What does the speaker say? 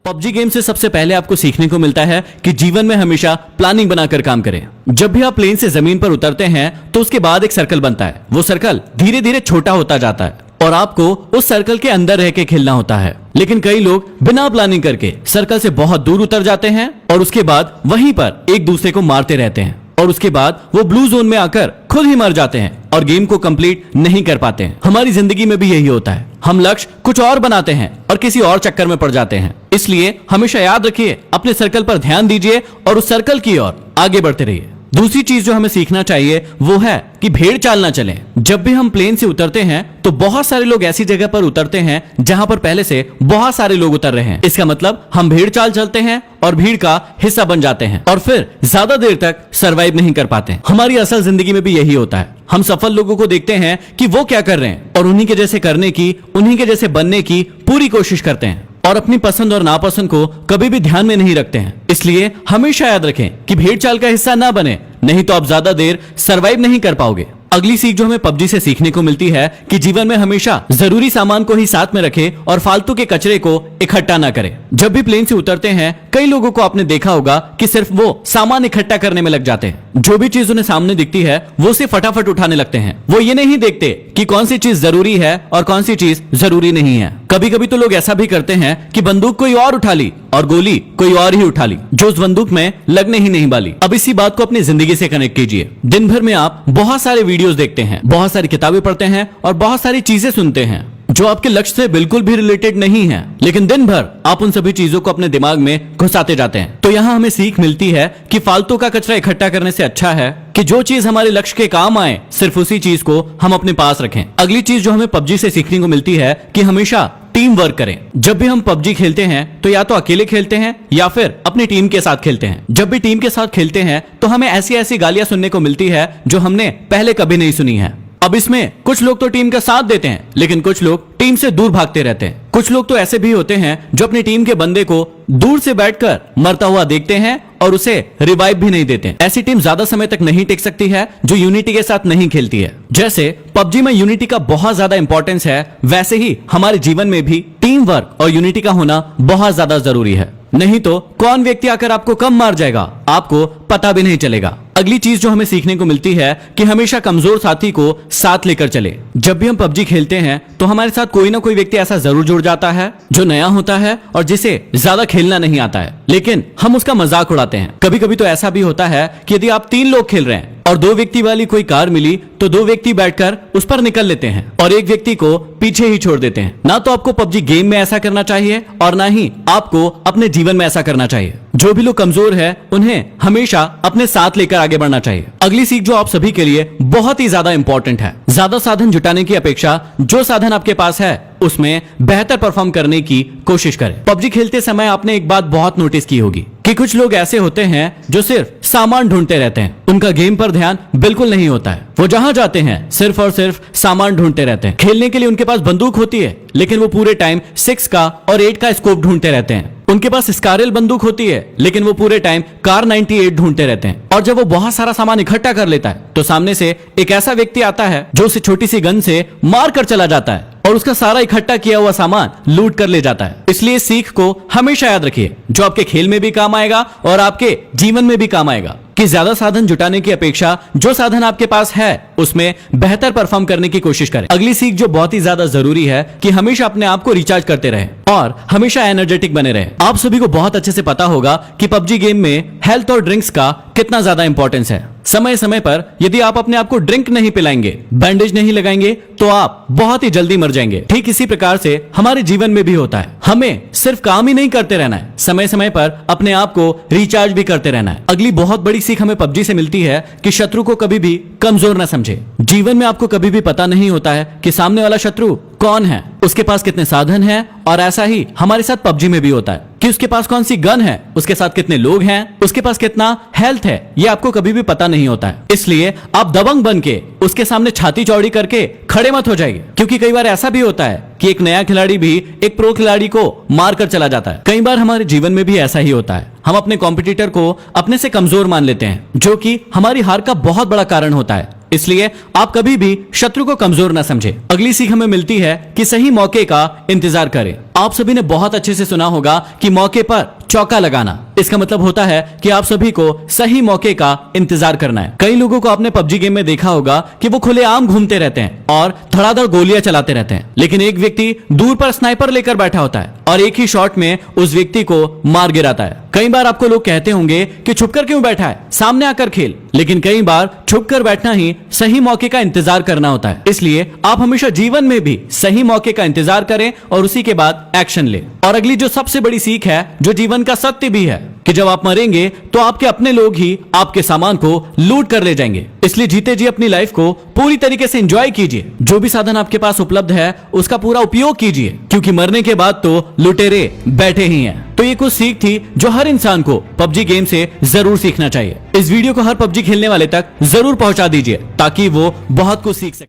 PUBG game से सबसे पहले आपको सीखने को मिलता है कि जीवन में हमेशा प्लानिंग बनाकर काम करें। जब भी आप प्लेन से जमीन पर उतरते हैं तो उसके बाद एक सर्कल बनता है। वो सर्कल धीरे धीरे छोटा होता जाता है और आपको उस सर्कल के अंदर रह के खेलना होता है। लेकिन कई लोग बिना प्लानिंग करके सर्कल से बहुत दूर उतर जाते हैं और उसके बाद वहीं पर एक दूसरे को मारते रहते हैं और उसके बाद वो ब्लू जोन में आकर खुद ही मर जाते हैं और गेम को कंप्लीट नहीं कर पाते हैं। हमारी जिंदगी में भी यही होता है, हम लक्ष्य कुछ और बनाते हैं और किसी और चक्कर में पड़ जाते हैं। इसलिए हमेशा याद रखिए, अपने सर्कल पर ध्यान दीजिए और उस सर्कल की ओर आगे बढ़ते रहिए। दूसरी चीज जो हमें सीखना चाहिए वो है कि भेड़ चाल ना चलें। जब भी हम प्लेन से उतरते हैं तो बहुत सारे लोग ऐसी जगह पर उतरते हैं जहां पर पहले से बहुत सारे लोग उतर रहे हैं। इसका मतलब हम भेड़ चाल चलते हैं और भीड़ का हिस्सा बन जाते हैं और फिर ज्यादा देर तक सरवाइव नहीं कर पाते। हमारी असल जिंदगी में भी यही होता है। हम सफल लोगों को देखते हैं कि वो क्या कर रहे हैं और उन्हीं के जैसे करने की, उन्हीं के जैसे बनने की पूरी कोशिश करते हैं और अपनी पसंद और नापसंद को कभी भी ध्यान में नहीं रखते हैं। इसलिए हमेशा याद रखें कि भेड़ चाल का हिस्सा ना बने, नहीं तो आप ज्यादा देर सरवाइव नहीं कर पाओगे। अगली सीख जो हमें पबजी से सीखने को मिलती है कि जीवन में हमेशा जरूरी सामान को ही साथ में रखें और फालतू के कचरे को इकट्ठा ना करें। जब भी प्लेन से उतरते हैं कई लोगों को आपने देखा होगा कि सिर्फ वो सामान इकट्ठा करने में लग जाते हैं। जो भी चीज उन्हें सामने दिखती है वो उसे फटाफट उठाने लगते हैं। वो ये नहीं देखते कि कौन सी चीज जरूरी है और कौन सी चीज जरूरी नहीं है। कभी कभी तो लोग ऐसा भी करते हैं कि बंदूक कोई और उठा ली और गोली कोई और ही उठा ली जो उस बंदूक में लगने ही नहीं वाली। अब इसी बात को अपनी जिंदगी से कनेक्ट कीजिए। दिन भर में आप बहुत सारे वीडियोस देखते हैं, बहुत सारी किताबें पढ़ते हैं और बहुत सारी चीजें सुनते हैं जो आपके लक्ष्य से बिल्कुल भी रिलेटेड नहीं है, लेकिन दिन भर आप उन सभी चीजों को अपने दिमाग में घुसाते जाते हैं। तो यहाँ हमें सीख मिलती है कि फालतू का कचरा इकट्ठा करने से अच्छा है कि जो चीज हमारे लक्ष्य के काम आए सिर्फ उसी चीज को हम अपने पास रखें। अगली चीज जो हमें पबजी से सीखने को मिलती है कि हमेशा टीम वर्क करें। जब भी हम पबजी खेलते हैं तो या तो अकेले खेलते हैं या फिर अपनी टीम के साथ खेलते हैं। जब भी टीम के साथ खेलते हैं तो हमें ऐसी ऐसी गालियां सुनने को मिलती है जो हमने पहले कभी नहीं सुनी है। अब इसमें कुछ लोग तो टीम का साथ देते हैं लेकिन कुछ लोग टीम से दूर भागते रहते हैं। कुछ लोग तो ऐसे भी होते हैं जो अपनी टीम के बंदे को दूर से बैठकर मरता हुआ देखते हैं और उसे रिवाइव भी नहीं देते। ऐसी टीम ज्यादा समय तक नहीं टिक सकती है जो यूनिटी के साथ नहीं खेलती है। जैसे पबजी में यूनिटी का बहुत ज्यादा इंपॉर्टेंस है, वैसे ही हमारे जीवन में भी टीम वर्क और यूनिटी का होना बहुत ज्यादा जरूरी है। नहीं तो कौन व्यक्ति आकर आपको कम मार जाएगा आपको पता भी नहीं चलेगा। अगली चीज जो हमें सीखने को मिलती है कि हमेशा कमजोर साथी को साथ लेकर चले। जब भी हम पबजी खेलते हैं तो हमारे साथ कोई ना कोई व्यक्ति ऐसा जरूर जुड़ जाता है जो नया होता है और जिसे ज्यादा खेलना नहीं आता है, लेकिन हम उसका मजाक उड़ाते हैं। कभी कभी तो ऐसा भी होता है कि यदि आप 3 लोग खेल रहे हैं और 2 व्यक्ति वाली कोई कार मिली तो 2 व्यक्ति बैठकर उस पर निकल लेते हैं और एक व्यक्ति को पीछे ही छोड़ देते हैं। ना तो आपको पबजी गेम में ऐसा करना चाहिए और ना ही आपको अपने जीवन में ऐसा करना चाहिए। जो भी लोग कमजोर है उन्हें हमेशा अपने साथ लेकर आगे बढ़ना चाहिए। अगली सीख जो आप सभी के लिए बहुत ही ज्यादा इंपॉर्टेंट है, ज्यादा साधन जुटाने की अपेक्षा जो साधन आपके पास है उसमें बेहतर परफॉर्म करने की कोशिश करें। पबजी खेलते समय आपने एक बात बहुत नोटिस की होगी कि कुछ लोग ऐसे होते हैं जो सिर्फ सामान ढूंढते रहते हैं। उनका गेम पर ध्यान बिल्कुल नहीं होता है। वो जहां जाते हैं सिर्फ और सिर्फ सामान ढूंढते रहते हैं। खेलने के लिए उनके पास बंदूक होती है लेकिन वो पूरे टाइम 6 का और 8 का स्कोप ढूंढते रहते हैं। उनके पास स्कारल बंदूक होती है लेकिन वो पूरे टाइम कार 98 ढूंढते रहते हैं। और जब वो बहुत सारा सामान इकट्ठा कर लेता है तो सामने से एक ऐसा व्यक्ति आता है जो उसे छोटी सी गन से मार कर चला जाता है और उसका सारा इकट्ठा किया हुआ सामान लूट कर ले जाता है। इसलिए सीख को हमेशा याद रखिए जो आपके खेल में भी काम आएगा और आपके जीवन में भी काम आएगा कि ज्यादा साधन जुटाने की अपेक्षा जो साधन आपके पास है उसमें बेहतर परफॉर्म करने की कोशिश करें। अगली सीख जो बहुत ही ज्यादा जरूरी है कि हमेशा अपने आप को रिचार्ज करते रहें और हमेशा एनर्जेटिक बने रहें। आप सभी को बहुत अच्छे से पता होगा कि पबजी गेम में हेल्थ और ड्रिंक्स का कितना ज्यादा इंपॉर्टेंस है। समय समय पर यदि आप अपने आप को ड्रिंक नहीं पिलाएंगे, बैंडेज नहीं लगाएंगे तो आप बहुत ही जल्दी मर जाएंगे। ठीक इसी प्रकार से हमारे जीवन में भी होता है। हमें सिर्फ काम ही नहीं करते रहना है, समय समय पर अपने आप को रिचार्ज भी करते रहना है। अगली बहुत बड़ी सीख हमें पबजी से मिलती है कि शत्रु को कभी भी कमजोर न समझे। जीवन में आपको कभी भी पता नहीं होता है कि सामने वाला शत्रु कौन है, उसके पास कितने साधन हैं और ऐसा ही हमारे साथ पबजी में भी होता है कि उसके पास कौन सी गन है, उसके साथ कितने लोग हैं, उसके पास कितना हेल्थ है, ये आपको कभी भी पता नहीं होता है। इसलिए आप दबंग बन के उसके सामने छाती चौड़ी करके खड़े मत हो जाइए, क्योंकि कई बार ऐसा भी होता है कि एक नया खिलाड़ी भी एक प्रो खिलाड़ी को मार कर चला जाता है। कई बार हमारे जीवन में भी ऐसा ही होता है। हम अपने कॉम्पिटिटर को अपने से कमजोर मान लेते हैं जो कि हमारी हार का बहुत बड़ा कारण होता है। इसलिए आप कभी भी शत्रु को कमजोर ना समझे। अगली सीख हमें मिलती है कि सही मौके का इंतजार करें। आप सभी ने बहुत अच्छे से सुना होगा कि मौके पर चौका लगाना, इसका मतलब होता है कि आप सभी को सही मौके का इंतजार करना है। कई लोगों को आपने पबजी गेम में देखा होगा कि वो खुलेआम घूमते रहते हैं और धड़ाधड़ गोलियां चलाते रहते हैं, लेकिन एक व्यक्ति दूर पर स्नाइपर लेकर बैठा होता है और एक ही शॉट में उस व्यक्ति को मार गिराता है। कई बार आपको लोग कहते होंगे कि छुपकर क्यों बैठा है, सामने आकर खेल, लेकिन कई बार छुपकर बैठना ही सही मौके का इंतजार करना होता है। इसलिए आप हमेशा जीवन में भी सही मौके का इंतजार करें और उसी के बाद एक्शन लें। और अगली जो सबसे बड़ी सीख है, जो जीवन का सत्य भी है, कि जब आप मरेंगे तो आपके अपने लोग ही आपके सामान को लूट कर ले जाएंगे। इसलिए जीते जी अपनी लाइफ को पूरी तरीके से एंजॉय कीजिए। जो भी साधन आपके पास उपलब्ध है उसका पूरा उपयोग कीजिए, क्योंकि मरने के बाद तो लुटेरे बैठे ही हैं। तो ये कुछ सीख थी जो हर इंसान को पबजी गेम से जरूर सीखना चाहिए। इस वीडियो को हर पबजी खेलने वाले तक जरूर पहुंचा दीजिए ताकि वो बहुत कुछ सीख सके।